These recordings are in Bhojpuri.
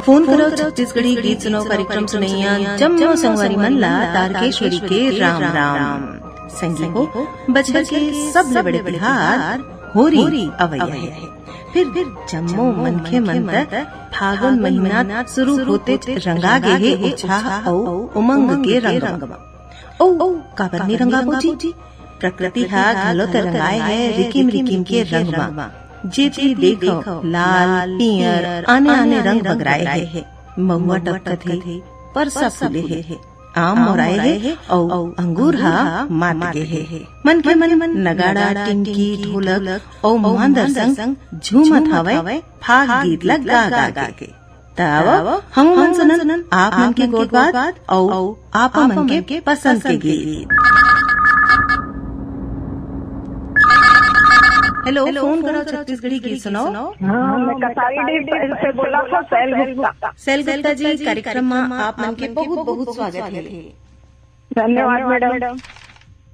फोन करो छत्तीसगढ़ी गीत सुनो कार्यक्रम सुनैया जम्मो संगवारी मन ला तारकेश्वरी के राम राम। संगी हो बछर के सबले बड़े तिहार होरी अवैया है। फिर जम्मो मनखे मन तक फागुन महीना शुरू होते रंगा गे हे उत्साह औ उमंग के रंगमा। ओ काबर नी रंगा जी प्रकृति हा घलो त रंगाए है रिकिम रिकिम के रंगमा। जेती देखो लाल पियर आने आने रंग बगराए है। महुआ टपकत है, परसा फूले है, आम मोराए है और अंगूर हा माट गे है। मन के मन नगाड़ा टिंकी ढोलक और मोहंदर संग झूमत हवे फाग गीत लग गा के। तब हम सुनन आप मन के गोट बात और आप मन के पसंद के गीत। हेलो, फोन करो छत्तीसगढ़ी गीत सुनाओ। मैं कसाई से बोला था सेल गुप्ता जी, कार्यक्रम में आप मन के बहुत बहुत स्वागत है। धन्यवाद मैडम।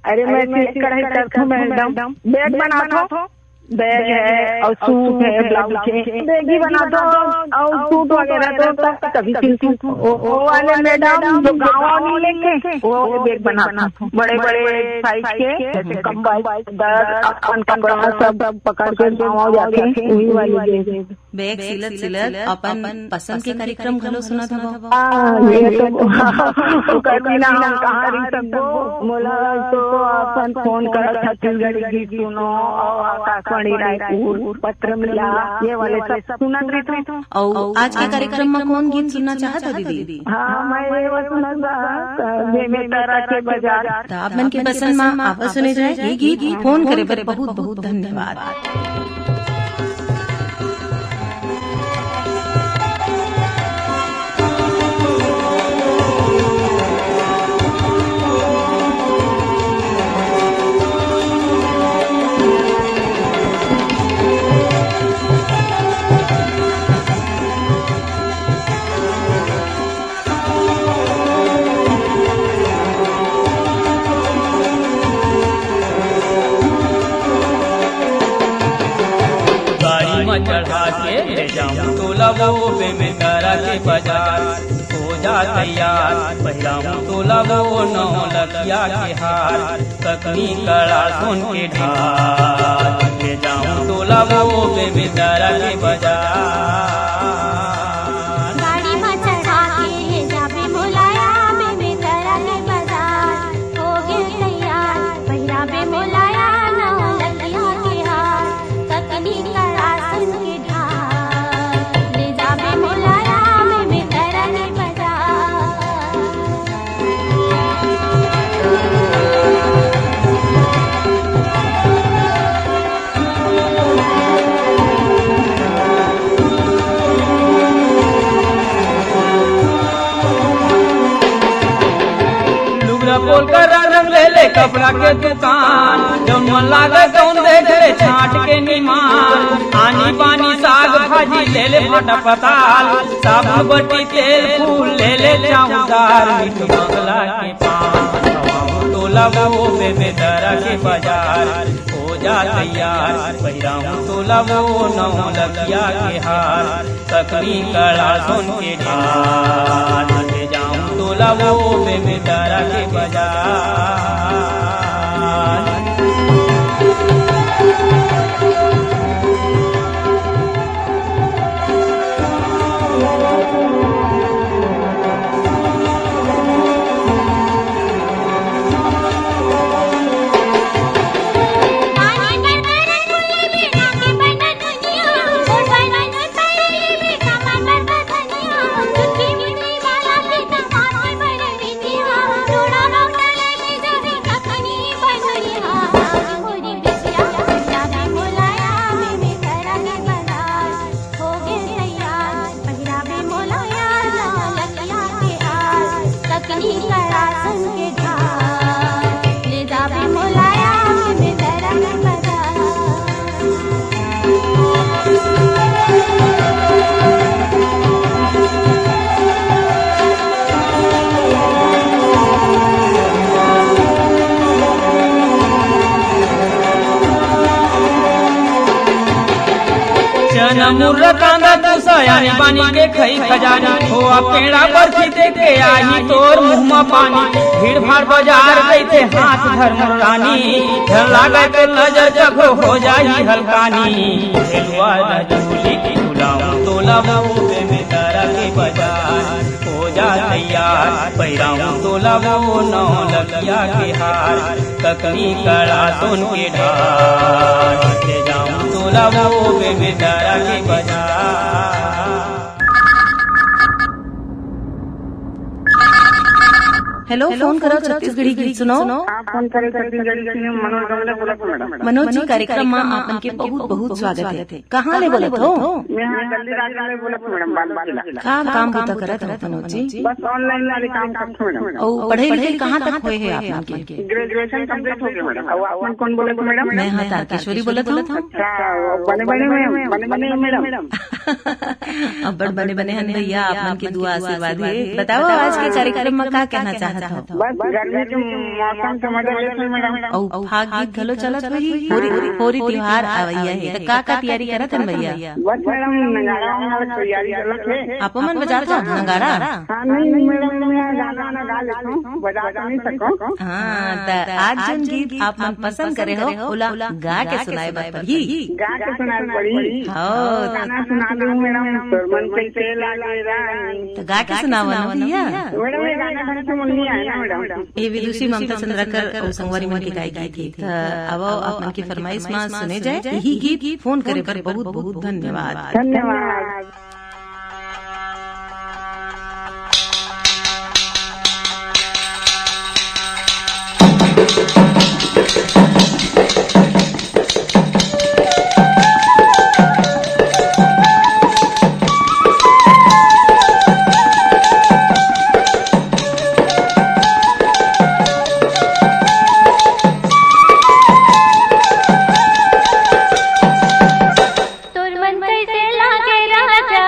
अरे मैं कढ़ाई करता हूँ मैडम, बैग बनाता हूँ, बैग है और सूट है, ब्लाउज है, बैग ही बनाता हूँ और सूट वगैरह तो कभी सिलती हूँ। वो वाले मैडम जो गाँव नहीं लेके वो बैग बनाता हूँ, बड़े बड़े साइज के, जैसे कंबल 10 सब पकड़ के गाँव जाते हैं, वही वाली बैग सिलत अपन पसंद के कार्यक्रम घलो सुना था। ये तो कभी ना हम कहाँ रही सबको बोला तो अपन फोन कर छत्तीसगढ़ी गीत सुनो और आकाशवाणी रायपुर पत्र मिला ये वाले सब सुना रही थी। और आज के कार्यक्रम में कौन गीत सुनना चाहता दीदी? हाँ, मैं ये सुना के बाजार। आप मन के पसंद में आप सुने जाए ये गीत। फोन करे पर बहुत बहुत धन्यवाद। चढ़ा के ले जाऊं तोला वो में तारा के बाजार। हो जा तैयार पहिराऊं तोला वो नौ लकिया के हार। ककनी कड़ा सुन के ढाल ले जाऊं तोला वो में तारा के बाजार। बोल कर रंग ले ले कपड़ा के दुकान, जौन मन लागे तौन देख ले छाट के निमान। आनी बानी साग भाजी ले ले भाटा पताल, साबुन बट्टी तेल फूल ले ले चाउदार। मीठ मंगला के पान तोला वो में दरा के बाजार। हो जा तैयार पहिराऊं तोला वो नौ लकिया के हार। सकनी कड़ा सुन के ढाल ले जाऊं तोला वो में तारा के बाजार। मुर्रा कांदा तू सयानी बानी के खई खजानी हो पेड़ा बरखी दे के आई तोर मुँह में पानी भीड़ भाड़ बाजार बैठे हाथ धर रानी धर लागे तो नजर जगो हो जाई हल्कानी हेलवा रजूली बुलाऊं तोला बबूबे में तारा के बाजार हो जा तैयार पैराऊं तोला वो नौ लगिया के हार तकनी कड़ा सोन के ढार ले जाऊं तोला वो में तारा के बाजार। हेलो, फोन करो छत्तीसगढ़ी गीत सुनो। आप फोन करे छत्तीसगढ़ी गीत मनोज गमले बोलत मैडम। मनोज जी, कार्यक्रम में आपन के बहुत बहुत स्वागत है। कहाँ ले बोलत हो? मैं जल्दी राजा ले बोलत मैडम। बाल का काम होता करत हो मनोज जी? बस ऑनलाइन वाले काम करत मैडम। और पढ़े लिखे कहाँ तक हुए है आपन के? ग्रेजुएशन कंप्लीट हो गया मैडम। और आप कौन बोलत मैडम? मैं हाँ तारकेश्वरी बोलत हूँ। बने बने मैडम। अब बड़े बने हन भैया, आपन के दुआ आशीर्वाद है। बताओ आज के कार्यक्रम में क्या कहना चाहता हो? बस गर्मी के मौसम से मजा लेते मैडम। और फाग गीत घलो चलत रही। होरी त्योहार आवैया है तो का तैयारी करत हन भैया? बस मैडम नगाड़ा वाला तैयारी चलत है। आप मन बजात हो नगाड़ा? हाँ नहीं मैडम, मैं गाना ना गा लेता हूँ, बजा तो नहीं सकूँ। हाँ, तो आज जो गीत आप मन पसंद करे हो ओला गा के सुनाए पड़ी। गा के सुनाए पड़ी। गाना सुना दूँ मैडम, तोर मन कैसे लागे रानी। तो गा के सुनावा ना भैया। मैडम ये गाना घर से मन नहीं आया ना मैडम। ये विदुषी ममता चंद्रकर और संगवारी मन की गायकी थी। अब आप मन की फरमाइश में सुने जाए यही गीत। फोन करे पर बहुत बहुत धन्यवाद। धन्यवाद। तोर मन कैसे लागे राजा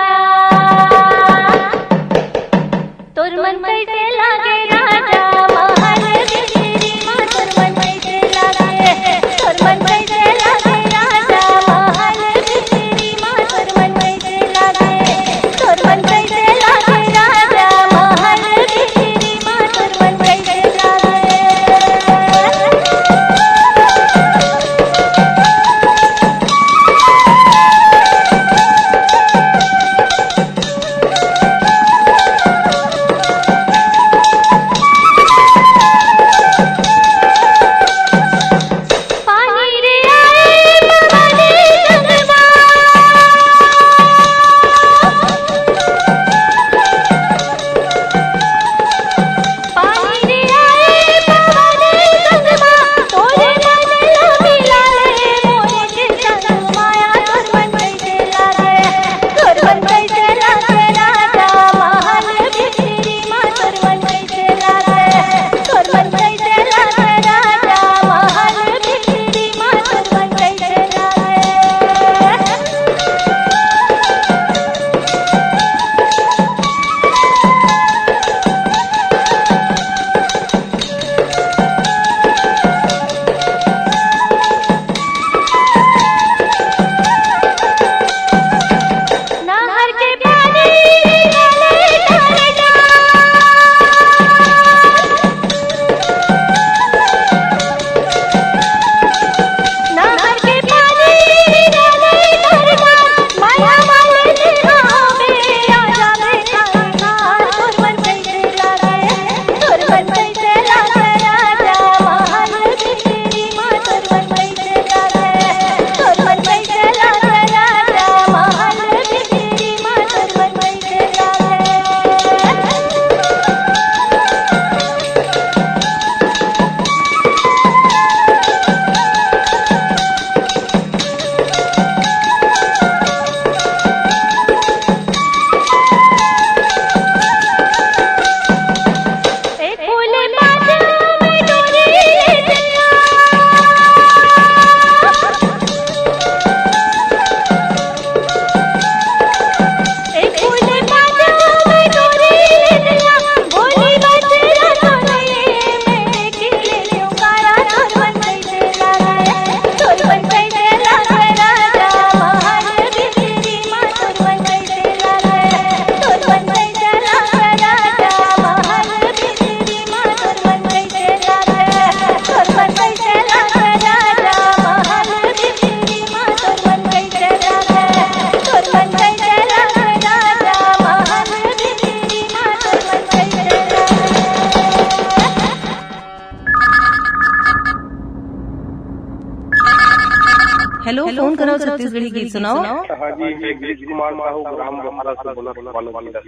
करो छत्तीसगढ़ी गीत सुनाओ। हाँ जी, मैं गिरीश कुमार साहू ग्राम बोहारा से बोला।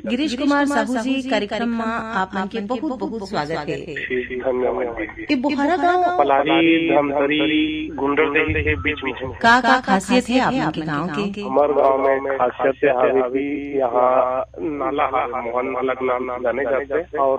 गिरीश कुमार साहू जी कार्यक्रम में आप मन के बहुत बहुत स्वागत है। धन्यवाद। ये बोहारा गाँव पलारी धमतरी गुंडरदेही के बीच में का खासियत है आप मन के गाँव के? हमारे गाँव में खासियत है यहाँ नाला मोहन नाला के नाम जाने जाते हैं और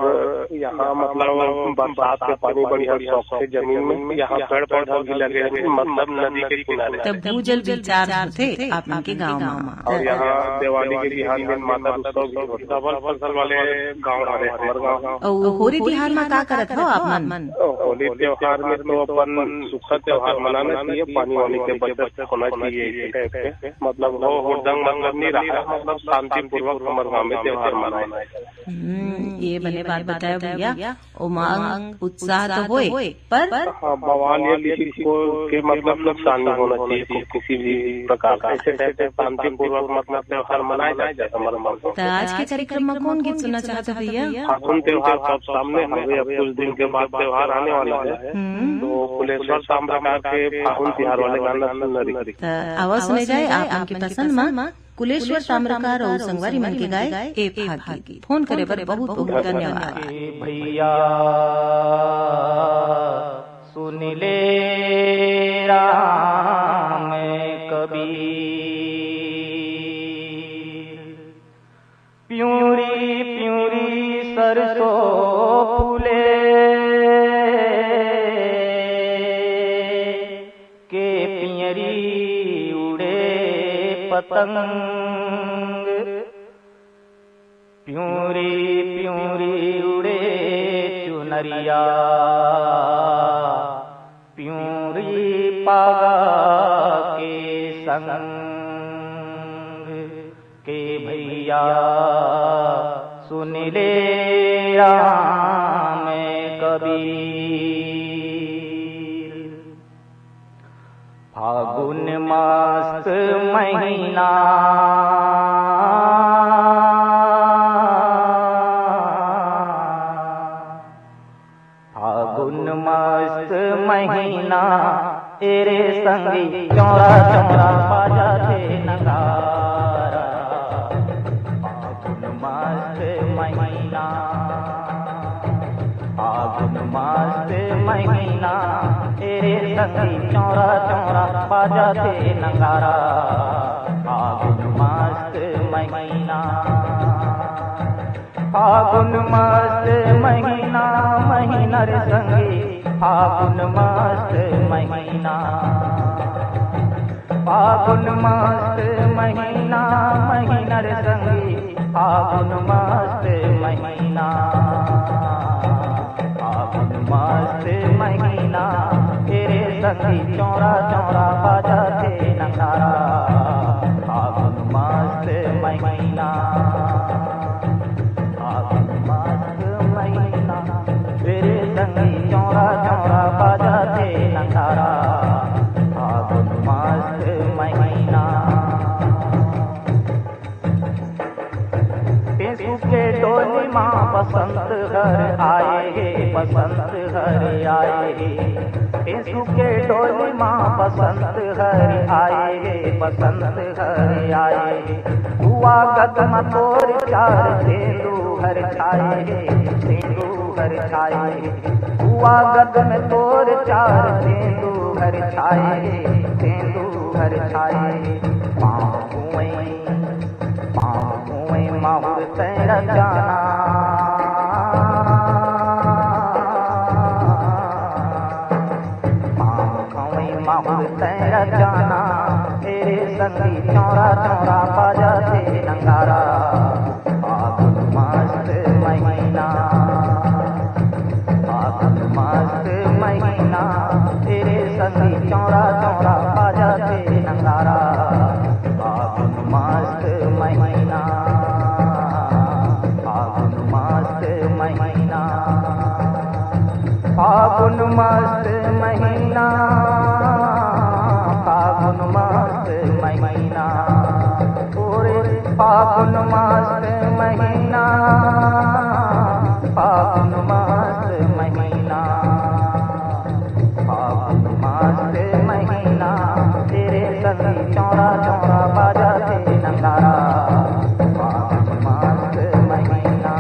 यहाँ मतलब बरसात के पानी बढ़िया शौक से जमीन में यहाँ पेड़ पौधा भी लगे हैं, मतलब नदी के किनारे। तब भूजल विचार थे आप मन के गाँव में। और यहाँ दिवाली के बिहार में माता उत्सव भी होता है। डबल फसल वाले गाँव हमारे गाँव। और होली त्योहार में का करत हो आप मन? होली त्योहार में तो अपन सुखद त्योहार मनाना चाहिए, पानी वानी के बचत होना चाहिए। मतलब वो हुड़दंग मतलब नहीं रहा, मतलब शांति पूर्वक हमारे गाँव में त्योहार मनाना है। ये बने बात बताया भैया, उमंग उत्साह तो होए पर बवाल या किसी को के मतलब नुकसान नहीं होना चाहिए किसी भी प्रकार का। ऐसे शांति पूर्वक मतलब त्योहार मनाया जाए हमारे मन को। आज के कार्यक्रम में कौन गीत सुनना चाहते भैया? फागुन त्योहार सब सामने हमें अब कुछ दिन के बाद त्योहार आने वाला है, तो कुलेश्वर ताम्रकार के फागुन त्योहार वाले गाना सुनना। आवाज सुने जाए आप उनकी पसंद में कुलेश्वर ताम्रकार और संगवारी मन के गाय एक भागी। फोन करे पर बहुत बहुत धन्यवाद भैया। सुन ले राम कबीर, प्यूरी प्यूरी सरसों फूले के पियरी उड़े पतंग, प्यूरी प्यूरी उड़े चुनरिया, प्यूरी पागा के संग के भैया। सुन ले राम कबीर, फागुन मास महीना महीना तेरे संगी चौरा चौरा बाजा थे नगारा। फागुन मास महीना, फागुन मास महीना तेरे संगी चौरा चौरा बाजा थे नगारा। फागुन मास महीना, फागुन मास महीना, महीना रे संगी फागुन मास महीना, फागुन मास महीना, महीना रे संगी फागुन मास महीना, फागुन मास महीना तेरे संगी चौरा चौरा बाजा थे नगारा। फागुन मास महीना, फागुन मास महीना तेरे संगी चौरा चौरा बाजा थे नगारा। फागुन मास महीना, टेसू के डोली माँ बसंत घर आए हे, बसंत घर आए हे। टेसू के डोली माँ बसंत घर आए हे, बसंत घर आए हे। हुआ गगन तोर चार तेंदू हर छाए हे, तेंदू हर छाए हे। हुआ गगन तोर चार तेंदू हर छाए हे, तेंदू हर छाए हे। पाँव माहुर तेरा जाना, पाँव माहुर तेरा जाना तेरे संगी चौरा चौरा बाजा थे नगारा। फागुन मास महीना, फागुन मास महीना तेरे संगी चौरा चौरा बाजा थे नगारा। फागुन मास महीना, फागुन मास महीना, फागुन मास महीना, फागुन मास महीना, पूरे फागुन मास महीना, फागुन मास महीना, फागुन मास महीना तेरे संगी चौरा चौरा बाजा से नंगारा फागुन मास महीना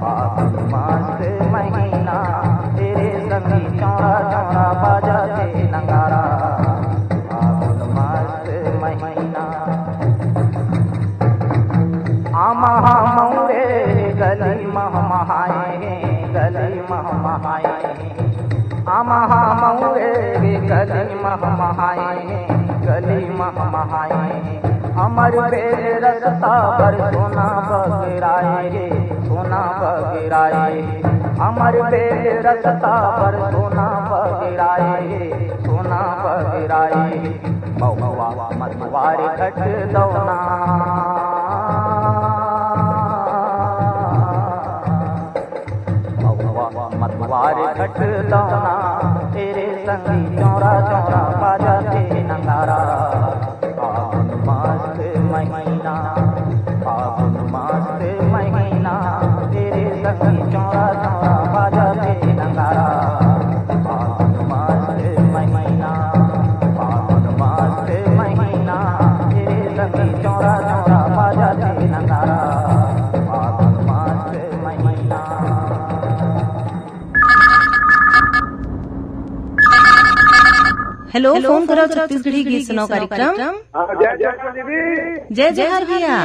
फागुन मास महीना तेरे संगी चौरा चौरा बाजा से नंगारा फागुन मास महीना आमहा मौरे गली महमहाए गली महमहाए आमहा मौरे गली महमहाए गली महमहाए अमर बेर रसता पर सोना बगराए सोना बगराए अमर बेर रसता पर सोना बगराए सोना बगराए महुआ मतवार घट दौना मतवार घट दौना तेरे संगी चौरा चौरा बाजा से नंगारा फागुन मास महीना फागुन मास महीना तेरे संगी चौरा चौरा बाजा से नंगारा फागुन मास महीना फागुन मास महीना तेरे संगी चौरा चौरा बाजा से नंगारा फागुन मास महीना। हेलो, फोन करो छत्तीसगढ़ी गीत सुनाओ कार्यक्रम। जय जय हर भैया।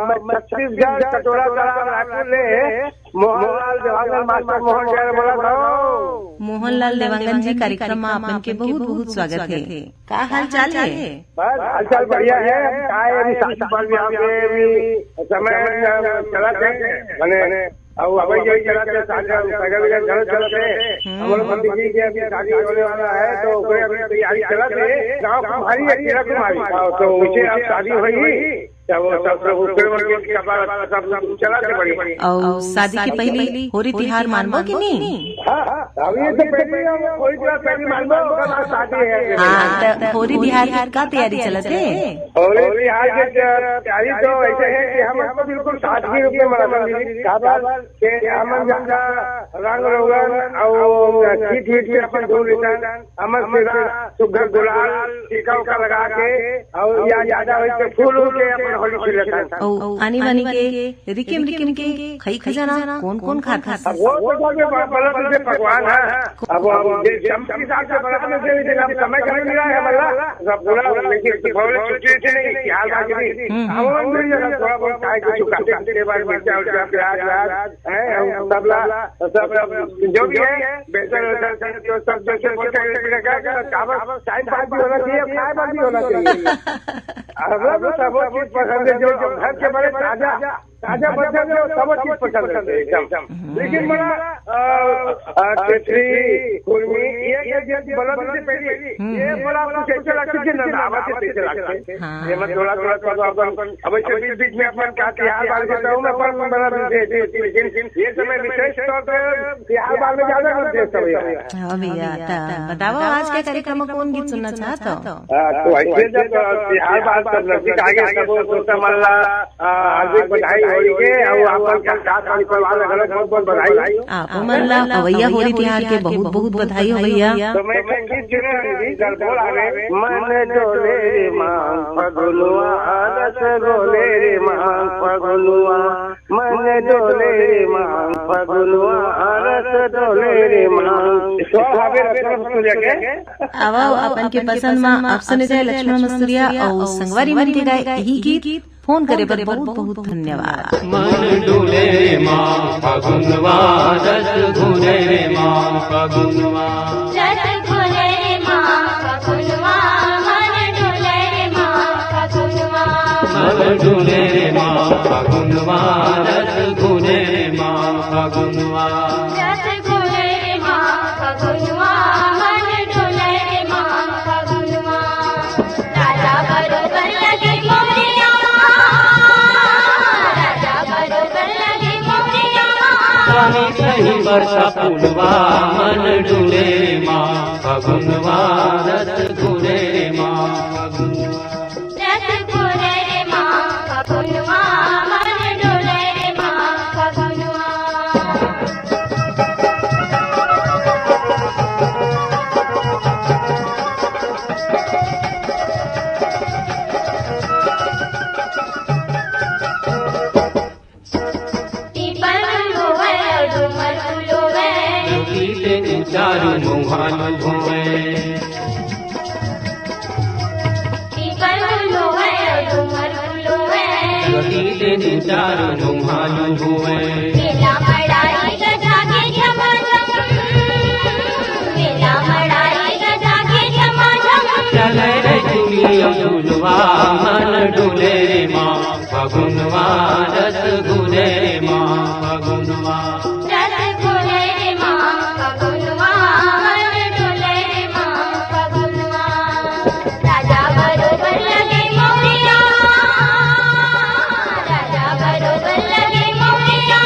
मैं छत्तीसगढ़ कटोरा रायपुर ले मोहनलाल देवांगन मास्टर मोहन जय बोला था। मोहनलाल देवांगन जी कार्यक्रम में आपन के बहुत बहुत स्वागत है। का हाल चाल है? बस हाल चाल बढ़िया है। समय चला मैंने अब अभी यही चलाते चलते हमारे मंदिर जी के अभी शादी होने वाला है तो अभी तैयारी चलाते गाँव कुमारी है कुमारी तो उसे अब शादी हुई सब चलाते बड़ी। और शादी के पहले होरी तिहार मानबो कि नहीं? अभी तो पहले मानबो शादी है। हाँ, तो होरी तिहार की का तैयारी चलत है? होली तिहार की तैयारी तो ऐसे है कि हम बिल्कुल सादगी रूप में मनाते हम रंग रोगन और सीट वीट में अपन धूल अमर सुगर गुलाल टीका उका लगा के और या ज्यादा हो फूल के अपन होली खेलते। आनी वानी के रिकिम रिकिम के खई खजाना कौन कौन खाता? वो तो भगवान है। अब समय का मिला है हमारा पूरा लेकिन छुट्टी से नहीं हाल बाकी थोड़ा बहुत खाए के बारे में प्याज तबला सब जो भी है बेहतर सब जैसे टाइम पास भी होना चाहिए खाए पास भी होना चाहिए। सब चीज पसंद है जो घर के बड़े ताजा ताजा बच्चे जो सब चीज पसंद है एकदम। लेकिन बड़ा केसरी कुर्मी ये बलद से पहले ये बड़ा कुछ ऐसे लगते थे नंदावा से ऐसे लगते ये मैं थोड़ा थोड़ा अब ऐसे बीच में अपन क्या तिहार बाल करता हूँ मैं पर बड़ा लेकिन ये समय विशेष तौर पर तिहार बाल में ज्यादा करते हैं भैया। बताओ आज के कार्यक्रम में कौन गीत सुनना चाहते हो? तो ऐसे जब तिहार बाल सब नजदीक आगे सब सोचा मल्ला हार्दिक बधाई होली के और आपका साथ परिवार बहुत बहुत बधाई। आप मल्ला भैया होली तिहार के बहुत बहुत बधाई हो भैया। तो मैं गीत बोल आ रहे मन डोले रे मांग फगुनुआ रस डोले रे मांग फगुनुआ मन डोले रे मांग फगुनुआ रस डोले रे मांग। अब अपन के पसंद में आप सुने जाए लक्ष्मण मस्तूरिया और संगवारी मन के गाय यही गीत। फोन करे पर बहुत बहुत धन्यवाद। मन डोले रे माँ फगुनवा रस घुरे रे माँ फगुनवा रस घुरे रे माँ फगुनवा मन डोले रे माँ फगुनवा मन डोले रे माँ फगुनवा रस घुरे रे माँ फगुनवा रस घुरे रे माँ फगुनवा मन डोले रे माँ फगुनवा राजा बरोबर लगे मोरिया राजा बरोबर लगे मोरिया स्वामी सही वर्षा फूलवा मन डोले रे माँ फगुनवा रस घुरे रे माँ रस घुरे रे माँ फगुनवा मन डोले रे माँ फगुनवा। चारू मुहानु धोवे पीपल फूलो है डूमर फूलो है गति दे दू चारू मुहानु धोवे मेला मड़ाई गजा के झमाझम मेला मड़ाई गजा के झमाझम चले रे चुनिया झूलवा मन डोले रे माँ फगुनवा रस घुले रे माँ फगुनवा रस घुले रे माँ फगुनवा मन डोले रे माँ फगुनवा राजा बरोबर लगे मोरिया राजा बरोबर लगे मोरिया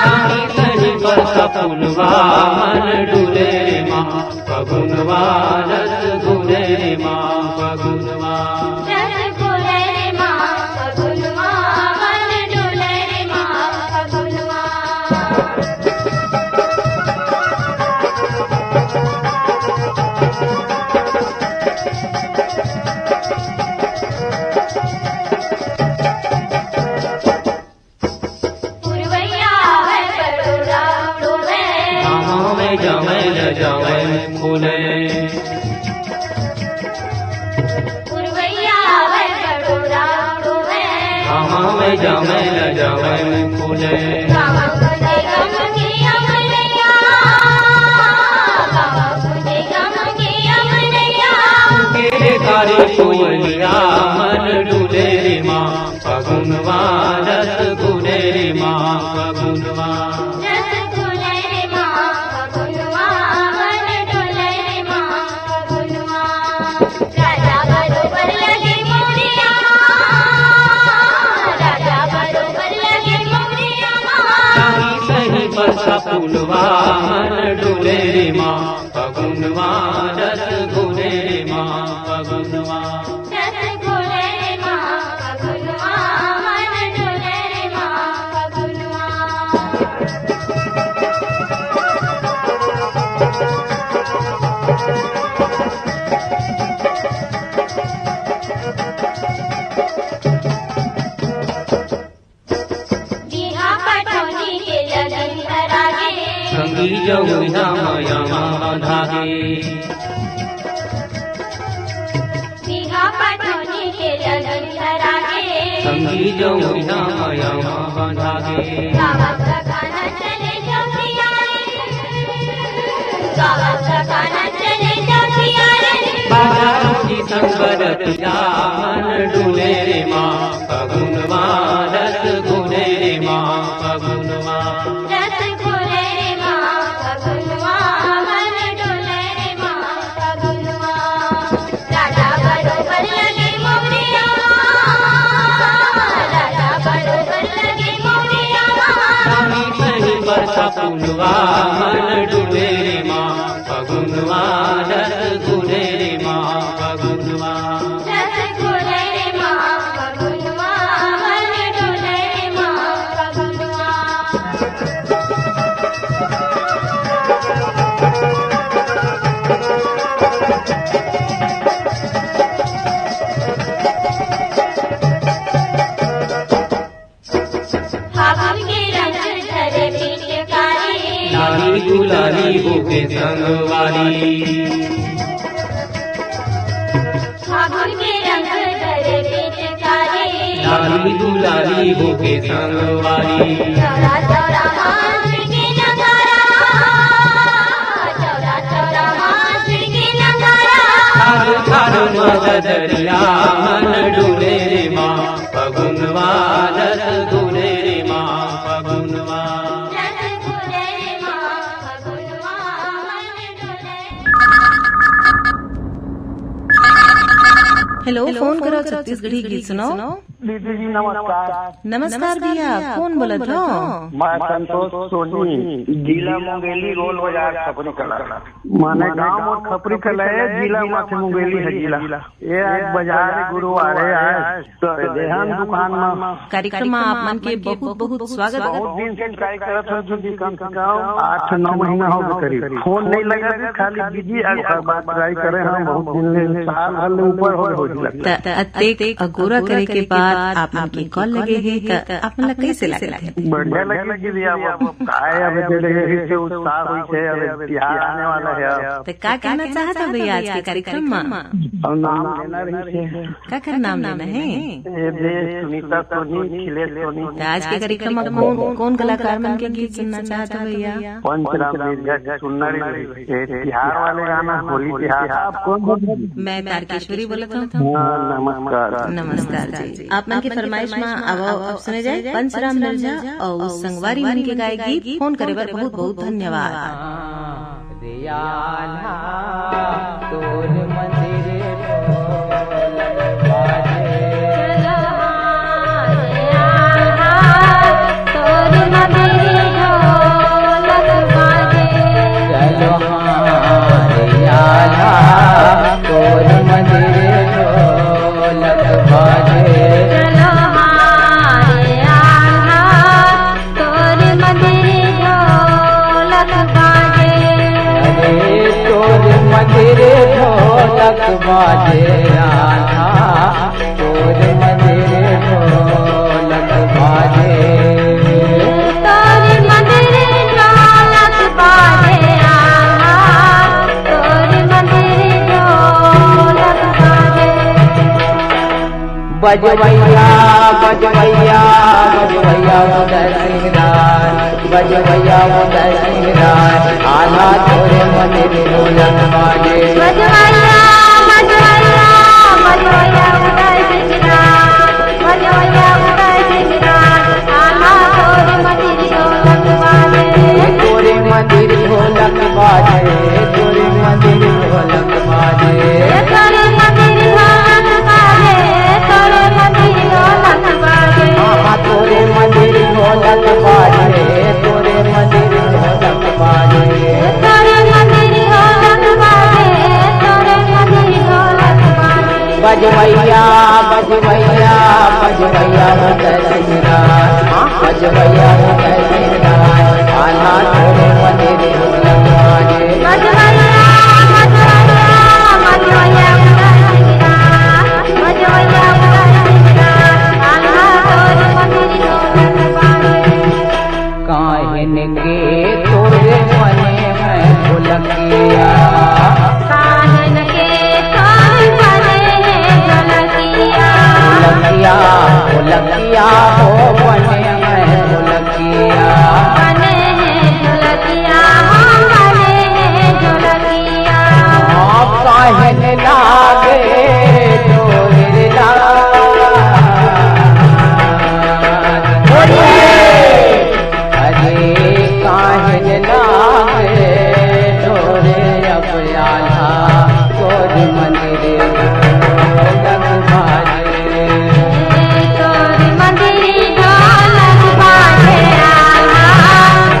रानी सही बरसा फूलवा मन डोले रे माँ फगुनवा रस घुले रे माँ फगुनवा रस घुले रे माँ फगुनवा मन डोले रे माँ फगुनवा पुरवैया है बड़ोरा उड़ोवे गाँव में जमै फूले पुरवैया है बड़ोरा उड़ोवे गाँव में जमै फूले गाँव मुझे गम की अमलैया गाँव मुझे गम की अमलैया के कारी कोयलिया मन डूले रे माँ फगुनवा रस घुले रे माँ फगुनवा रस घुले रे माँ फगुनवा मन डोले रे माँ फगुनवा राजा बरोबर लगे मोरिया राजा बरोबर लगे मोरिया रानी सही बरसा फूलवा मन डोले रे माँ फगुनवा रस घुले रे माँ फगुनवा रस घुले रे माँ फगुनवा मन डोले रे माँ फगुनवा बिहा पटौनी के लगन धरागे संगी जमुना माया धागे बिहा पटौनी के लगन धरागे संगी जमुना माया धागे गावत गाना चले जोगिया गावत गाना चले जोगिया बाजारों की संगरतिया मन डूले रे माँ फगुनवा रस घुले रे माँ फगुनवा रस घुले रे माँ फगुनवा मन डोले रे माँ फगुनवा राजा बरोबर लगे मोरिया राजा बरोबर लगे मोरिया रानी सही बरसा फूलवा मन डूले रे माँ फगुनवा रस घुले रे माँ फगुनवा रस घुले रे माँ फगुनवा मन डोले रे माँ फगुनवा फागुन के रंग धरे पिचकारी लाली गुलाली होके संगवारी फागुन के रंग धरे पिचकारी लाली गुलाली होके संगवारी चौरा चौरा हाथ के नगारा चौरा चौरा हाथ के नगारा थार थार मदरिया मन डूले रे माँ फगुनवा रस घुले रे माँ फगुनवा रस घुले रे माँ फगुनवा मन डोले हेलो फोन करो छत्तीसगढ़ी गीत सुनो दीदी जी नमस्कार। नमस्कार भैया कौन बोलत हो? मैं संतोष सोनी, जिला मुंगेली, रोल बाजार, खपरी कला। माने गांव और खपरी कला है, जिला मध्य मुंगेली है जिला। ये आज बाजार गुरुवार है आज तो देहान दुकान में कार्यक्रम में आप मन के बहुत बहुत स्वागत है। बहुत दिन से ट्राई करत हूँ कि कम से कम 8-9 महीना हो गए करीब फोन नहीं लगा थे, खाली बिजी आज बात ट्राई करे हम बहुत दिन साल भर ऊपर हो गए। अतेक अगोरा करे के बाद बाद आप मन के कॉल लगे है त आप मन कैसे लगे? बढ़िया लगी दिया अब काय अब जगह से उत्साह हुई है, अब बिहार आने वाला है। तो का कहना चाहता भैया आज के कार्यक्रम में? और नाम लेना रही है, का कर नाम लेना है? सुनीता सोनी, खिलेश सोनी। तो आज के कार्यक्रम में कौन कलाकार मन के गीत सुनना चाहता भैया? पंचराम मिर्जा सुनना रही है, बिहार वाले गाना होली बिहार। आप कौन? मैं तारकेश्वरी बोलत हूँ। नमस्कार। नमस्कार जी। आप मन के फरमाइश में अब सुने जाए पंचराम मिर्जा और संगवारी मन के गाय गीत। फोन करे बर बहुत बहुत धन्यवाद। मंदिर ढोलक बाजे आना, तोर मंदिर ढोलक बाजे, तोर मंदिर ढोलक बाजे आना, तोर मंदिर ढोलक बाजे। बजवैया बजवैया बजवैया उदय सिंह राय, बजवैया उदय सिंह राय, आना तोरे मंदिर ढोलक बाजे। बजवैया बजवैया बजवैया उदय सिंह राय, बजवैया उदय सिंह राय, आना तोर मंदिर ढोलक बाजे। तोरे मंदिर ढोलक बाजे, तोरे मंदिर ढोलक बाजे, तोरे मंदिर ढोलक बाजे, तोरे मंदिर ढोलक बाजे। तोरे मंदिर ढोलक बाजे, तोरे मंदिर ढोलक बाजे, तोरे मंदिर ढोलक बाजे, तोरे मंदिर ढोलक बाजे। बजवैया बजवैया बजवैया उदय सिंह राय, बजवैया उदय सिंह राय, आना तोरे मंदिर ढोलक बाजे। बजवैया बजवैया बजवैया उदय सिंह राय, बजवैया उदय सिंह राय, आना तोर मंदिर ढोलक बाजे। काहिन के तोरे मने में ढोलकिया, काहिन के तोर मने में ढोलकिया, ढोलकिया ढोलकिया हो बने में ढोलकिया, बने हैं ढोलकिया, बने हैं ढोलकिया। आप काहिन लागे तोरे लागे, अरे काहिन लागे तोरे अपयाला, तोरे मंदिर ढोलक बाजे। तोर मंदिर ढोलक बाजे आना,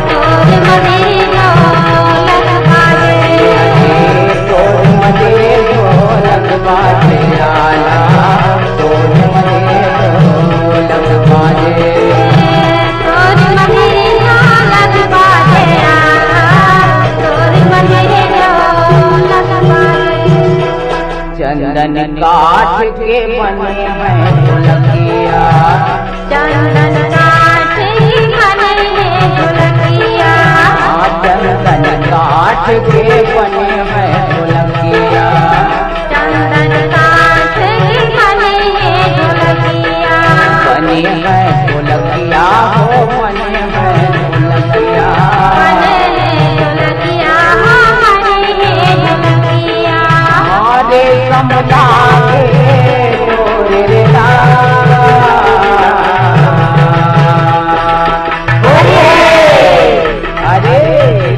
तोर मंदिर ढोलक बाजे। तोर मंदिर ढोलक बाजे आला, तोर मंदिर ढोलक बाजे, तोर मंदिर ढोलक बाजे आना, तोर मंदिर ढोलक बाजे। चंदन काठ के बने हैं ढोलकिया, चंदन काठ की बने हैं ढोलकिया, चंदन काठ के बने हैं ढोलकिया, चंदन काठ की बने हैं ढोलकिया। बने हैं ढोलकिया हो बने हैं ढोलकिया, बने हैं ढोलकिया, बने हैं ढोलकिया। हमारे समलागे तोरे लागे, अरे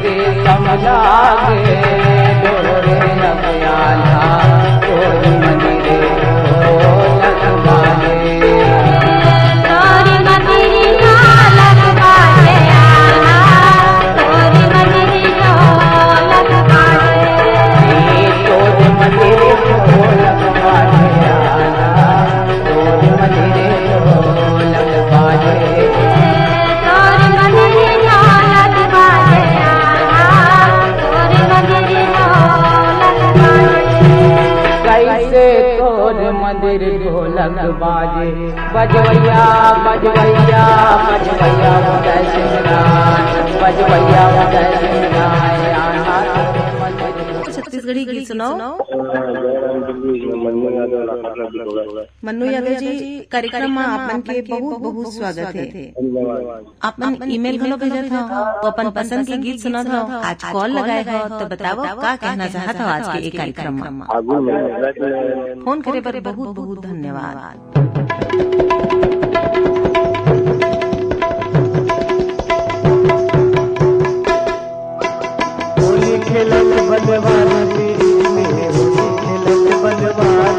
रे समलागे तोरे अपयाला, तोरे मंदिर ढोलक बाजे। तोर मंदिर बजवैया बजवैया बजवैया जय सिंह राय बजवैया जय सिंह राय छत्तीसगढ़ी गीत सुनाओ। मन्नू यादव जी कार्यक्रम में आपन के बहुत बहुत स्वागत है। आपन ईमेल घलो भेजा था, अपन पसंद के गीत सुना था, आज कॉल लगाए हो तो बताओ का कहना चाहत हो आज के एक कार्यक्रम में। फोन करे पर बहुत बहुत धन्यवाद। होली खेलत बलवान पीरी में होली खेलत बलवान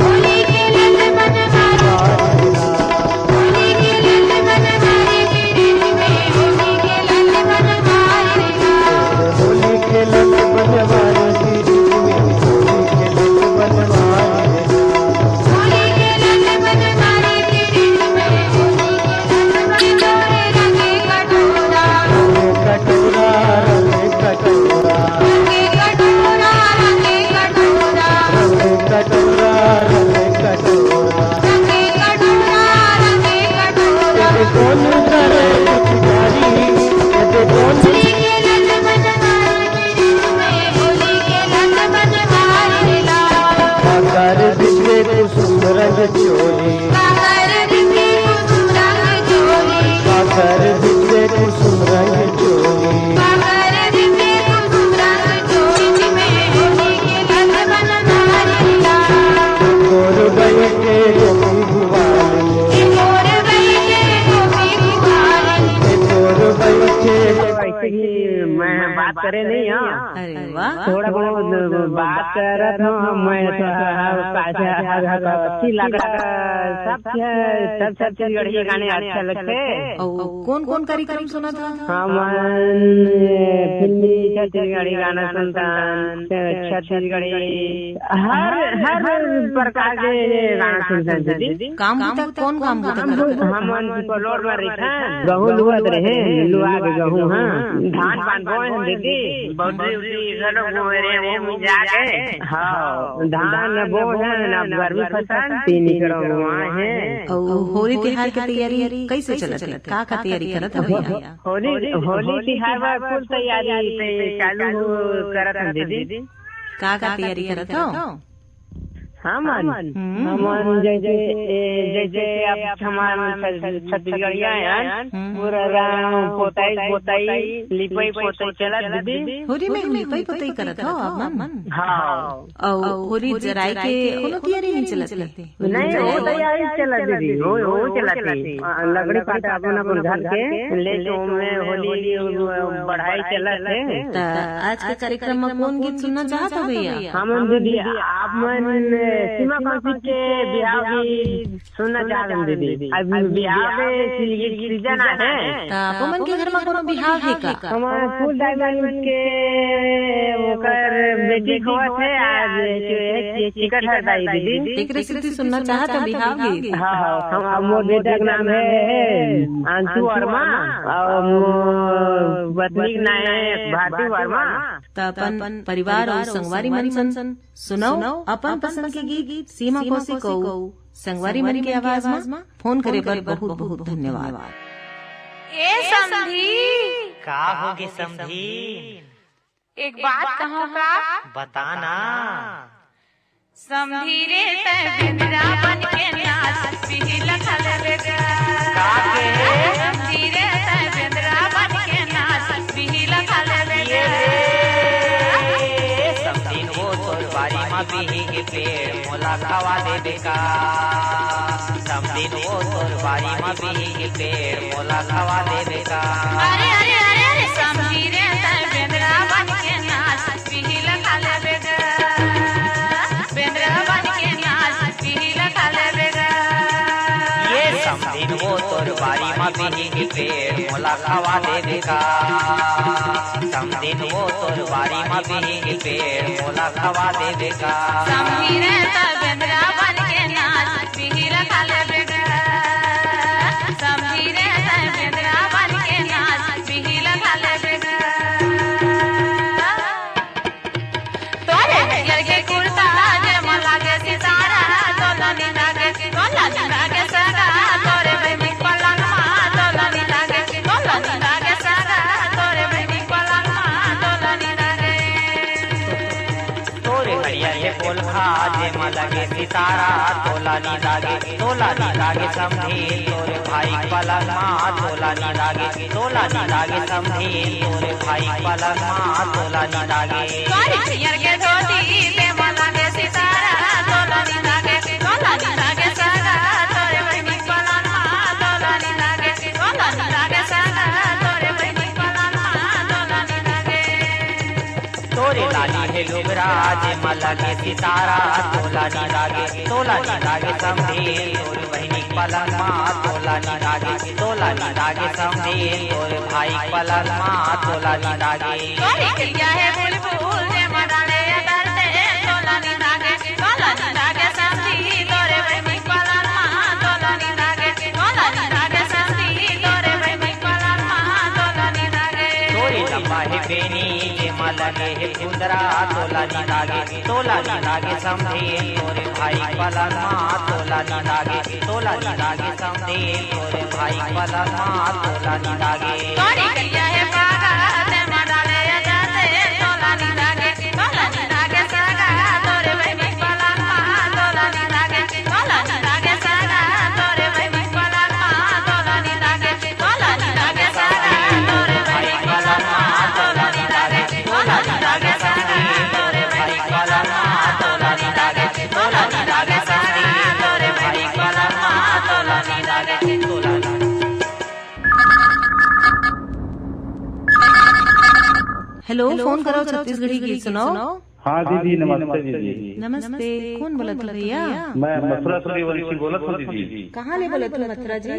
होली खेलत बनवारी होली खेलत बनवारी पीरी में होली खेलत बनवारी होली खेलत बलवान पीरी में होली खेलत बलवान होली खेलत बनवारी पीरी में होली खेलत बनवारी रंगे कटोरा कटोरा रंगे कटोरा रंगे कटोरा रंगे कटोरा रंगे कटोरा रंगे कटोरा रंगे कटोरा कौन करे पुजारी कौन होली खेलत बनवारी पीरी में होली खेलत बनवारी लाल सागर दिखे कुसुम रंग चोली सागर दिखे कुसुम रंग चोली सागर दिखे कुसुम रंग चोली सागर दिखे कुसुम रंग चोली में होली खेलत बनवारी लाल गोर गए के गोपी भुवानी मोर बैठे गोपी कुमारी गोर गए के वैसे ही मैं बात करे नहीं हाँ अरे वाह, थोड़ा बहुत बात कर रहा था मैं सब छत्तीसगढ़ी गाने अच्छा लगते। कौन कौन कार्यक्रम सुना था? हम फिल्मी छत्तीसगढ़ी गाना सुनता, छत्तीसगढ़ी हर प्रकार के गाना सुनते दीदी। काम होता कौन काम होता हम पलोर में रहे गहूँ लुआत रहे लुआ के गहूँ हाँ धान पान बोए दीदी बौद्धि जाके हाँ धान बो है ना गर्मी फसल तीन वहाँ है। होली त्योहार की तैयारी कैसे चलत है? का तैयारी करत है भैया? होली त्योहार में फुल तैयारी चालू करत है दीदी। का तैयारी करत हो? हमन जैसे अब हमारे छत्तीसगढ़िया हैं पूरा पोताई लिपाई पोताई चला दीदी। होली में लिपाई पोताई करत हो आप मन? हाँ होली जराई के कोनो तैयारी नहीं चलत है? नहीं वो तैयारी चला दीदी वो चलाती लकड़ी पाटा अपन अपन घर के ले में होली बढ़ाई चलत है। आज के कार्यक्रम में कौन गीत सुनना चाहत हो भैया? हम दीदी आप मन सीमा कौशिक के बिहार भी सुनना चाहते हैं दीदी। अब बिहार में सीजन है मन के घर में कोनो बिहार है का? हमारे फुल डायमंड के ओकर बेटी को है आज टिकट है दीदी। एक रेसिपी सुनना चाहत हो बिहार की? हाँ हम मोर बेटा का नाम है अंशु वर्मा और पत्नी का नाम है भारती वर्मा। तो अपन परिवार और संगवारी मन सुनाओ अपन पसंद के गीत सीमा कौशिक को संगवारी मन की आवाज में फोन करे पर बहुत बहुत धन्यवाद। ए समधी का होगे समधी? एक बात कहूँ का? बताना। समधी रे बिंद्रा बन के नाच पिहिल खले समधी रे बिंद्रा बन के नाच पिहिल खले समदीन वो तोर बारी में बिही के पेड़ मोला खवा दे का। समदीन वो तोर बारी में बिही के पेड़ मोला खवा दे का। अरे अरे अरे अरे समधी रे बिंद्रा बन के नाच पिहिल खले बिंद्रा बन के नाच पिहिल खले ये समदीन वो तोर बारी में बिही के पेड़ मोला खवा दे का। समदीन वो तोर बारी में बिही के पेड़ मोला खवा दे का। समधी रे बिंद्रा बन के नाच पिहिल खले समधी रे बिंद्रा बन के नाच पिहिल खले तोरे हरियर के कुर्ता जे मला के सितारा तो लागे नी लागे तोला नी लागे समझे तोरे भाई पलंग माँ तोला नी लागे तोला नी लागे समझे तोरे भाई पलंग माँ तोला नी लागे तोरी खियर के धोती पे मला के सितारा तोला नी लागे सागा तोरे बहिनी पलंग माँ तोला नी लागे सागा तोरे बहिनी पलंग माँ तोला नी लागे तोरे लाली है लोगराज मला के सितारा तोला नी लागे समझे तोरे बहिनी पलंग माँ तोला नी लागे समझे तोरे भाई पलंग माँ तोला नी लागे तोरी खिया है बुलबुल जे मडाले अदरते तोला नी लागे समझी तोरे बहिनी पलंग माँ तोला नी लागे समझी तोरे बहिनी पलंग माँ तोला नी लागे तोरे लंबा है बेनी जे मला है कुंदरा तोला नी लागे समझे तोरे भाई पलंग माँ तोला नी लागे समझे तोरे भाई पलंग माँ तोला नी लागे तोरी खिया है पागा जे मडाले अदरते तोला नी लागे सागा तोरे बहिनी पलंग माँ तोला नी लागे सागा तोरे बहिनी पलंग माँ तोला नी लागे सागा तोरे बहिनी पलंग माँ तोला नी लागे समझी तोरे बहिनी पलंग माँ तोला नी लागे समझी तोरे बहिनी पलंग माँ तोला नी लागे हेलो, फोन करो छत्तीसगढ़ी गीत सुनाओ। हाँ दीदी नमस्ते दीदी। नमस्ते, कौन बोला था भैया? मैं मथुरा सूर्यवंशी बोला था दीदी। कहाँ ले बोला था मथुरा जी?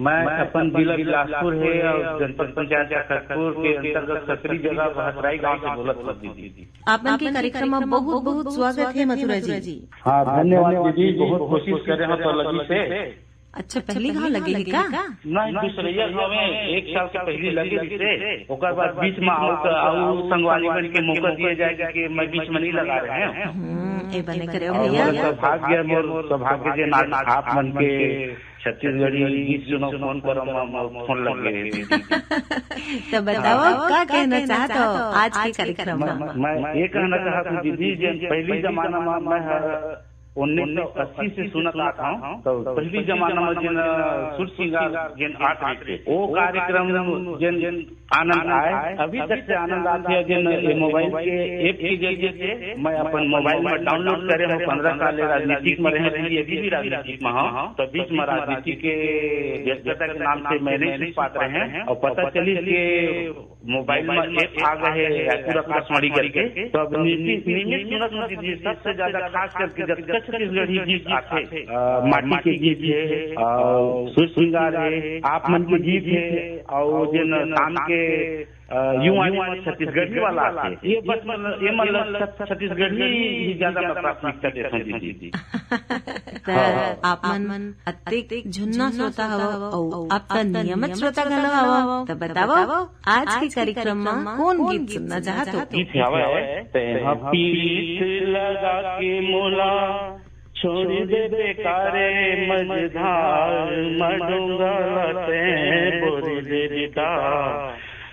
मैं अपन जिला बिलासपुर है और जनपद पंचायत खड़गपुर के अंतर्गत सकरी जगह बहतराई गाँव से बोला था दीदी। आप मन के कार्यक्रम में बहुत बहुत स्वागत है मथुरा जी। हाँ धन्यवाद दीदी, बहुत कोशिश करे हैं तो लगी से। अच्छा, पहली घाव लगे है का? नहीं, दूसरिया गाँव में 1 साल के पहले लगे थे। ओकर बाद बीच में आओ संगवारी बन के मौका दिया जाएगा कि मैं बीच में नहीं लगा रहे हैं। ए बने करे भैया। सौभाग्य सौभाग्य जे आप मन के छत्तीसगढ़ी गीत सुनो फोन करो फोन लगे। तो बताओ क्या कहना चाहते हो आज के कार्यक्रम में? मैं ये कहना चाहता हूँ दीदी, पहली जमाना में मैं 1980 से सुनत आता हूँ। तो पहली जमाना में जिन सुर सिंगार जिन आठ थे वो कार्यक्रम जिन आनंद आए, अभी तक से आनंद आते हैं। जिन मोबाइल के ऐप के जरिए से मैं अपन मोबाइल में डाउनलोड करे हूँ। 15 साल राजनीतिक में रहे, अभी भी राजनीतिक में हूँ। तो बीच में राजनीति के व्यस्तता के नाम से मैं नहीं सुन पाते रहे हैं और पता चली कि मोबाइल में ऐप आ गए रायपुर आकाशवाणी करके। तो नियमित सुनत दीदी, सबसे ज्यादा खास करके जब छत्तीसगढ़ी गीत आते, माटी के गीत है, सुर श्रृंगार है, आप मन के गीत है और जिन शाम के युवा छत्तीसगढ़ी वाला है, ये बस ये मतलब छत्तीसगढ़ी ही ज्यादा प्राथमिकता देते हैं दीदी। आप मन अतिरिक्त झुन्ना श्रोता हवा और आप नियमित श्रोता गलो हवा। तो बताओ आज के कार्यक्रम में कौन गीत सुनना चाहते हो? गीत हवा है पीठ लगा के मोला छोड़ दे बेकारे मझधार मडूंगा लते बोरी दे दिता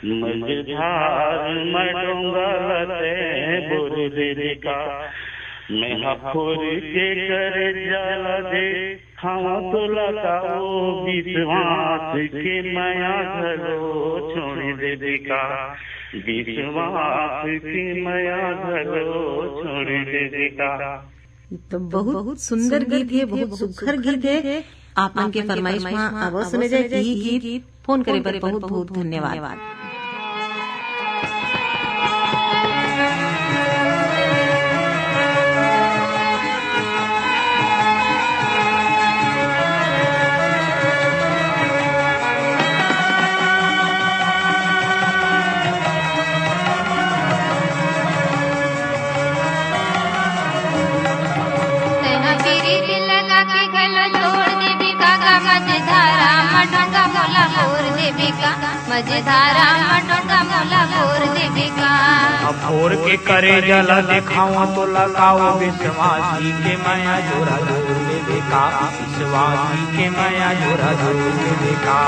मझधार मडूंगा लते बोरी दे दिता मैं हफोर के कर जला दे खावा तो लगाओ विश्वास के माया घरो छोड़ दे दिका विश्वास के माया घरो छोड़ दे दिका। तो बहुत सुंदर गीत है, बहुत सुखर गीत है। आप मन के फरमाइश में आवाज सुने जाए यही गीत। फोन करे पर बहुत बहुत धन्यवाद। मझधारा मटोका मोला गोर देविका भोर के करे जला दिखाओ तो लगाओ विश्वासी के माया जोरा जोर देविका विश्वासी के माया जोरा जोर देविका।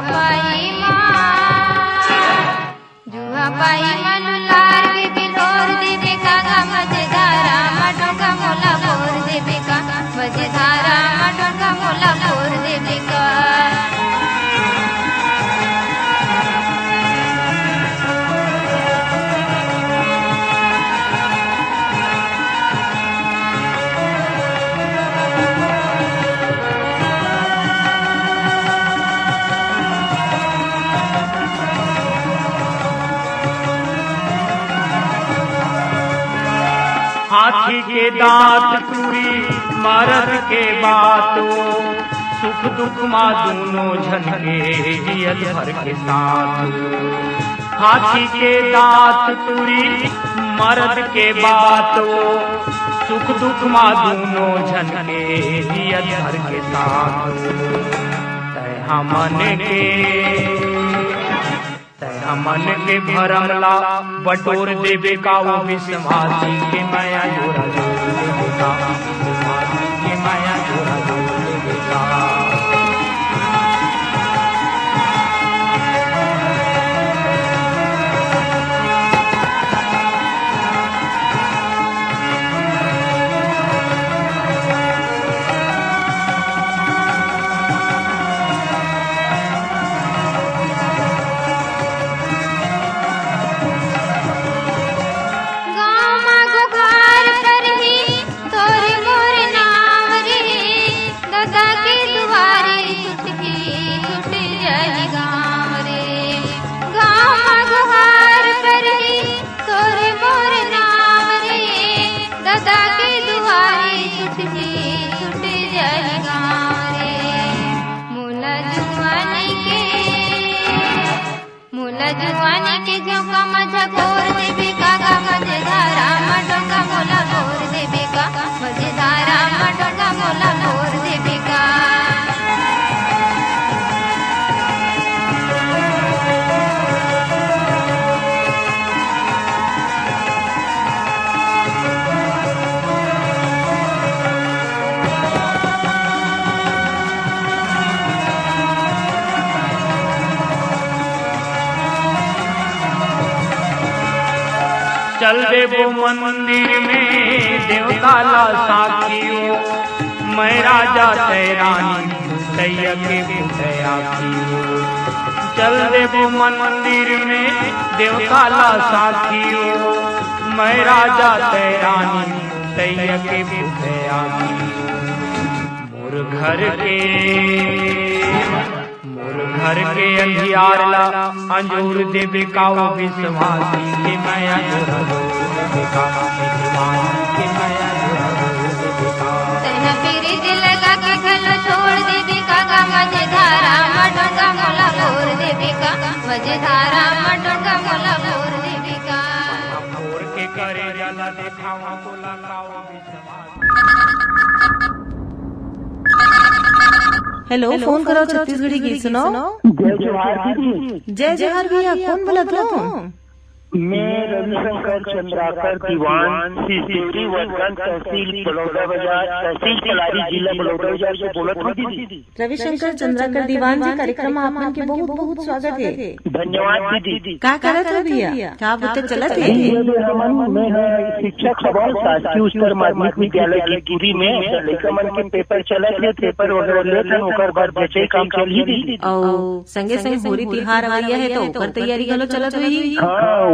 पाई माँ जुआ पाई मनुलार के बिलोर देवे का मजेदारा मटो का मोला बोर देवे का मजेदारा मटो का मोला बोर देवे का हाथी के दांत टूरी मरद के बातो सुख दुख माँ दोनों झनके जियल भर के साथ हाथी के दांत टूरी मरद के बातो सुख दुख माँ दोनों झनके जियल भर के साथ तय मन के भरमला बटोर देवे का वो विश्वासी के माया जोरा जोर देवे का विश्वासी के माया जोरा जोर देवे का जुआनी के झोंका मजा गोर देवे का मजेदारा मटो का मोला गोर देवे का मजेदारा मटो का मोला गोर देवे का चल देवो मंदिर में देवता ला साखियो मैं राजा तैरानी तैया के बुतया कियो चल देवो मंदिर में देवता ला साखियो मैं राजा तैरानी तैया के बुतया कियो मोर घर के अंधियार ला अंजूर देवे का वो विश्वासी के माया जोरा जोर देवे का विश्वासी के माया जोरा जोर देवे का तैना फिर दिल लगा के गलो छोड़ देवे का मजेदारा मटो का मोला गोर देवे का मजेदारा मटो का मोला गोर देवे का मोर के करे जाला देखावा बोला का वो विश्वासी हेलो फोन करो छत्तीसगढ़ी गीत सुनाओ। जय जोहार दीदी। जय जोहार भैया, कौन बोला तो? मैं रविशंकर चंद्राकर दीवान सिसरी वर्धन तहसील बड़ौदा बाजार तहसील कलारी जिला बड़ौदा बाजार से बोलत हूँ दीदी। रविशंकर चंद्राकर दीवान जी, कार्यक्रम आप मन के बहुत बहुत स्वागत है। धन्यवाद दीदी। का करत है भैया, क्या बोलते चलत है? मैं शिक्षक हवन शासकीय उच्चतर माध्यमिक विद्यालय की पूरी में लड़का मन के पेपर चलत है, पेपर वगैरह लेते ओकर बाद बचे काम चली दीदी। और संगे संगे होली तिहार आया है तो ओकर तैयारी घलो चलत होही।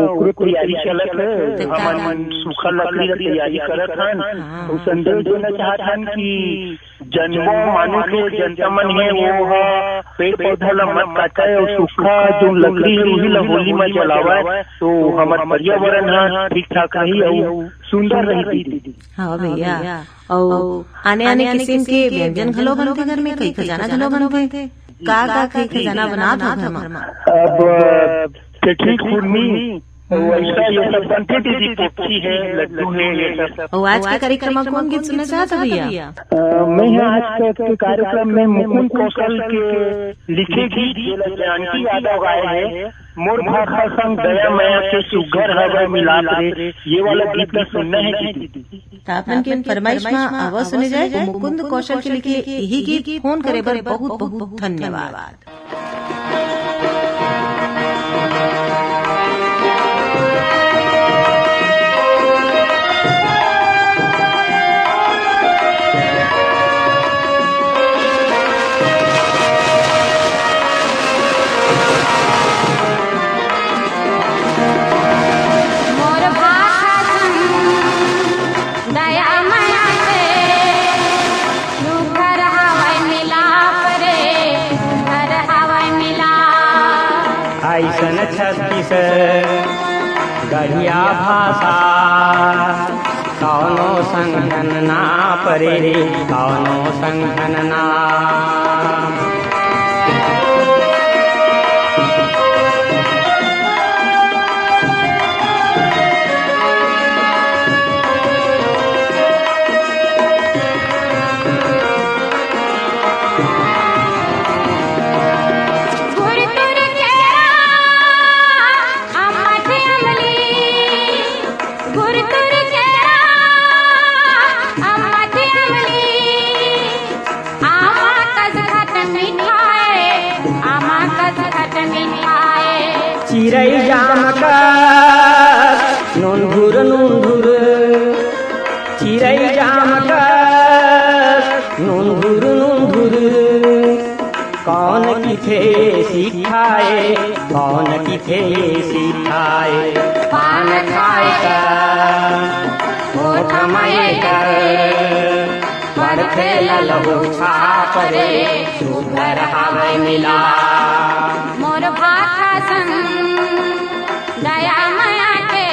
ओकरे तैयारी चलत है, हमन सूखा लकड़ी की तैयारी करत हन। और संदेश देना चाहत हन कि जन्मों मानो के जनता मन है वो पेड़ पौधा ला मत काटे और सूखा जो लकड़ी है वही ला होली में जलावा तो हमार पर्यावरण ठीक ठाक रही और सुंदर रही दीदी। हाँ भैया, और आने आने किस्म के व्यंजन घलो बनते घर में, कई खजाना घलो बनते। का कई खजाना बना दो घर में? अब चटनी खुरनी वैसा ये सब बनते दीदी, पोपची है, लड्डू है, ये सब। और आज के कार्यक्रम में कौन गीत सुनना चाहता भैया? मैं आज के कार्यक्रम में मुकुंद कौशल के लिखे गीत जानकी यादव गाए हैं, मोर भाषा संग दया माया के सुगर हवा मिलाप रे, ये वाला गीत का सुनना है दीदी। आपन के फरमाइश में आवाज सुने जाए मुकुंद कौशल के लिखे यही गीत। फोन करे बर बहुत बहुत धन्यवाद। गढ़िया भाषा कौनो संगन ना परे कौनो संगन ना। चिरई जामकर नूंधुर नूंधुर चिरई जामकर नूंधुर नूंधुर कौन किथे सिखाए कौन किथे सिखाए। पान खाए कर होठ माए कर बरखे ललहु छापरे सुघर हवे मिला। मोर भाषा संग दया माया के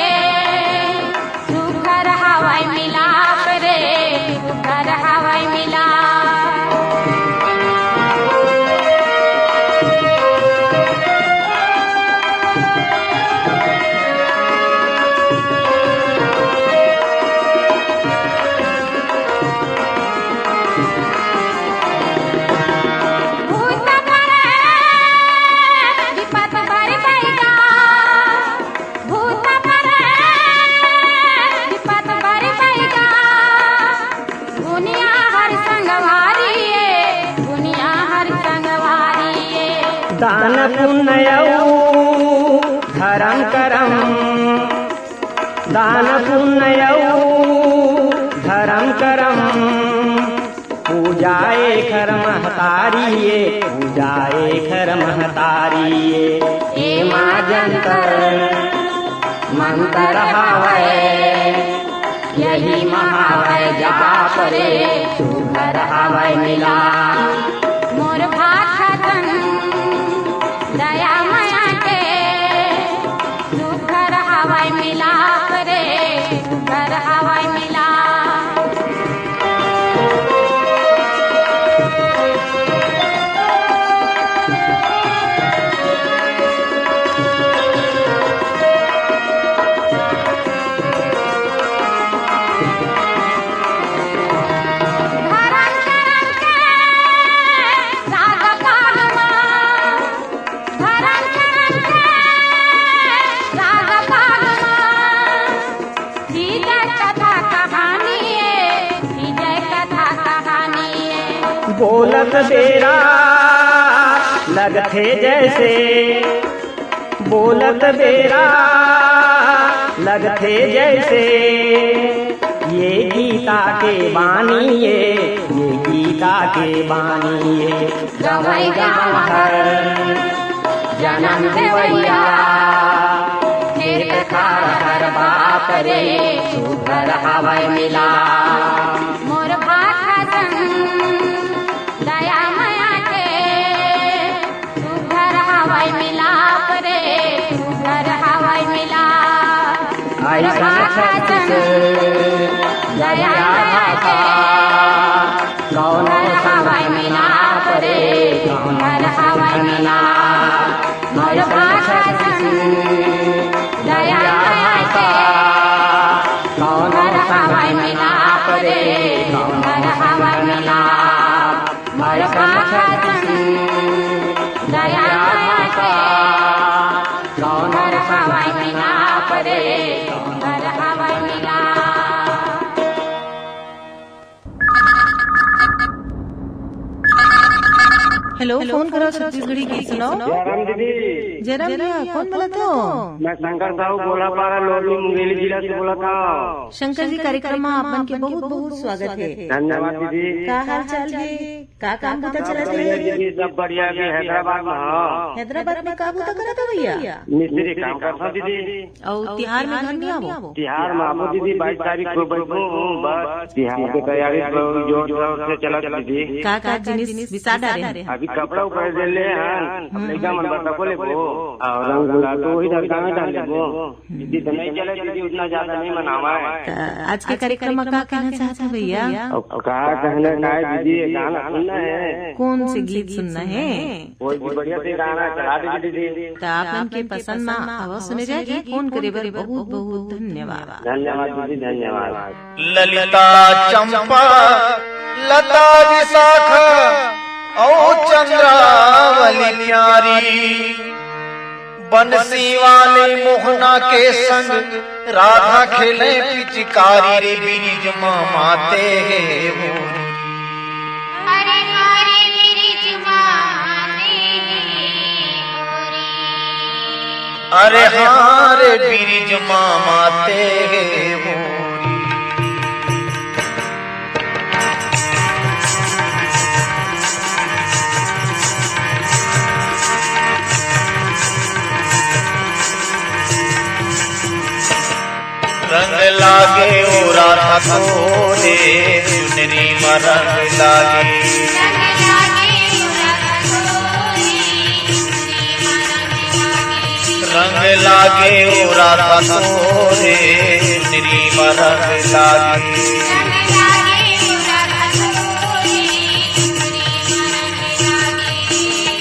सुघर हवाई मिलाप रे सुघर हवाई मिला। दान पुण्यऊ धर्म करम दान पुण्यऊ धर्म करम पूजाए खर महतारिये पूजाए खर महतारिये। ए माँ जंतर मंतर हवै यही महावै जाप रे सुघर हवै मिला। मोर भाषा संग दया माया के सुघर हवाई मिलाप रे सुघर हवाई मिला। बोलत बेरा लगथे जैसे बोलत बेरा लगथे जैसे ये गीता के बानी ये गीता के बानी ये। गवई गाँव हर जन्म देवैया खेत खार हर बाप रे सुघर हवै मिला। मोर भाषा संग दया माया के सुघर हवाई मिलाप रे सुघर हवाई मिला। ऐसा छत्तीस दया भाषा कौन हवाई मिलाप रे कौन हवाई मिला। मोर भाषा संग दया माया के कौन हवाई मिलाप रे कौन हवाई मिला। मोर भाषा संग दया माया के कौन हवाई मिलाप रे सुघर हवाई मिला। हेलो, फोन करो छत्तीसगढ़ी गीत सुनाओ। जयराम दीदी। जयराम भैया, कौन बोला था? मैं शंकर साहू गोलापाड़ा लोधी मुंगेली जिला से बोला था। शंकर जी, कार्यक्रम में आपन के बहुत बहुत स्वागत है। धन्यवाद दीदी। का हाल चाल है? का काम बुता चला दीदी सब बढ़िया भी हैदराबाद में। हैदराबाद में का बुता करा था भैया? मिस्त्री काम करता दीदी। और तिहार में घर नहीं आवो? तिहार में आवो दीदी 22 तारीख को बैठो बस तिहार की तैयारी जोर शोर से चला दीदी। का जिनिस बिसा डाले? अभी कपड़ा ऊपर दे ले लड़का मन बता बोले वो और रंग गुलाल तो वही लड़का में डाल ले वो दीदी तो नहीं चले दीदी उतना ज्यादा नहीं मनावा है। आज के कार्यक्रम में का कहना चाहता भैया? कहा कहना है दीदी गाना सुनना है। कौन से गीत सुनना है? कोई भी बढ़िया से गाना चला दीदी। तो आप के पसंद में आवाज सुने जाएगी। फोन करे बर बहुत बहुत धन्यवाद। धन्यवाद दीदी धन्यवाद। ललिता चंपा लता विशाखा और चंद्रावली प्यारी बंसी वाले मोहना के संग राधा खेले पिचकारी रे बीज मामाते हैं हरे हरे बिरिज माते अरे हारे बीज मामाते हैं रंग लागे ओ राधा तोरे चुनरी में रंग लागे रंग लागे ओ राधा तोरे चुनरी में रंग लागे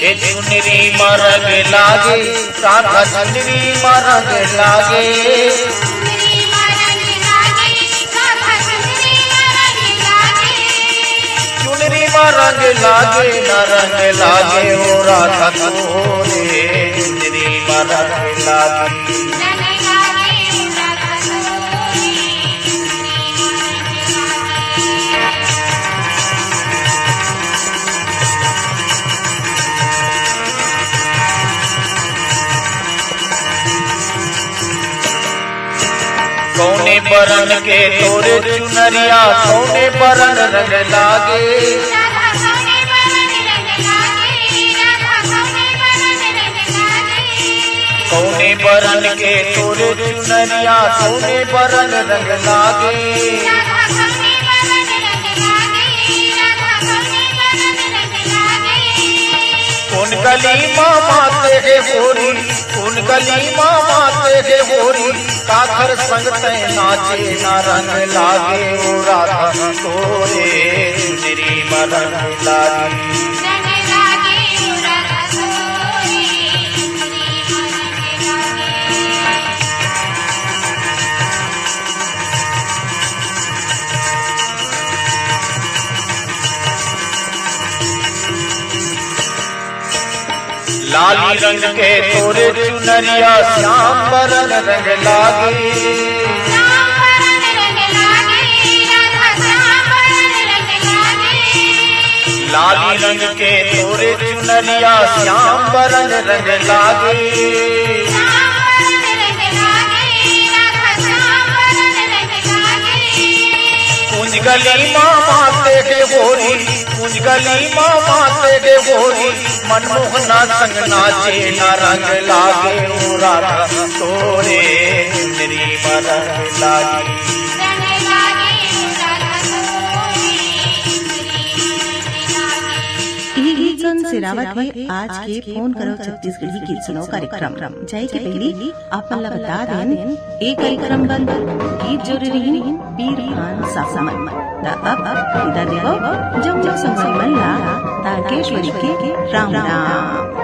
ए चुनरी में रंग लागे राधा चुनरी में रंग लागे रंग लागे न रंग लागे ओ राधा तोरे चुनरी में रंग लागे कौने बरन के तोरे चुनरिया कौने बरन रंग लागे कौने बरन के तोरे चुनरिया कौने बरन रंग लागे कौन गली मामा तेरे गोरी कौन गली मामा तेरे गोरी काखर संग ते नाचे ना रंग लागे ओ राधा तोरे चुनरी में रंग लागे लाली रंग के तोरे चुनरिया श्याम बरन रंग लागे लाली रंग के तोरे चुनरिया श्याम बरन रंग लागे कुंज गली मामा तेरे गोरी कुंज गली मामा तेरे गोरी मनमोहना संग नाचे न रंग लागे ओ राधा तोरे चुनरी में रंग लागे गीत सुन सिरावत है आज के फोन करो छत्तीसगढ़ी गीत सुनो कार्यक्रम जाए के पहली अपन ला बता देन एक कार्यक्रम बंद गीत जोड़े रही पीर खान सासमन अब विदा देवो जम संगमन ला तारकेश्वरी के राम राम।